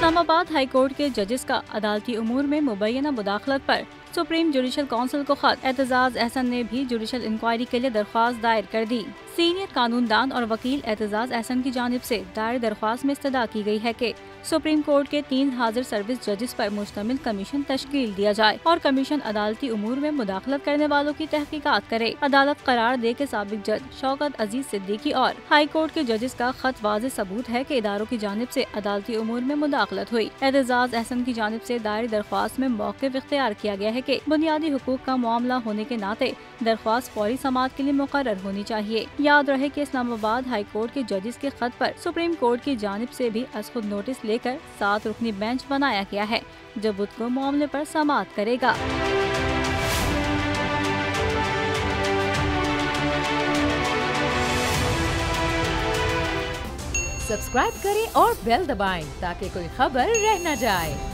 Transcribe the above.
Islamabad high court के जजेस का अदालती उमूर में मुबैना मुदाखलत पर सुप्रीम जुडिशल काउंसिल को खत। एतजाज अहसन ने भी जुडिशल इंक्वायरी के लिए दरख्वास्त दायर कर दी। सीनियर कानूनदान और वकील एतजाज अहसन की जानिब से दायर दरख्वास्त में इस्तदा की गई है कि सुप्रीम कोर्ट के 3 हाजिर सर्विस जजेस पर मुश्तमिल कमीशन तश्कील दिया जाए और कमीशन अदालती उमूर में मुदाखलत करने वालों की तहकीकात करे। अदालत करार दे के साबिक जज शौकत अजीज सिद्दीकी और हाई कोर्ट के जजेस का खत वाज़ेह सबूत है कि इदारों की जानिब से अदालती उमूर में मुदाखलत हुई। एतजाज अहसन की जानिब से दायर दरख्वास्त में मौक़िफ़ इख्तियार किया गया है कि बुनियादी हुकूक का मामला होने के नाते दरख्वास्त फौरी समाअत के लिए मुकर्रर होनी चाहिए। याद रहे कि इस्लामाबाद हाई कोर्ट के जजेस के खत पर सुप्रीम कोर्ट की जानिब से भी अज़खुद नोटिस लेकर 7 रुकनी बेंच बनाया गया है जो बुध को मामले पर समाअत करेगा। सब्सक्राइब करें और बेल दबाएं ताकि कोई खबर रह न जाए।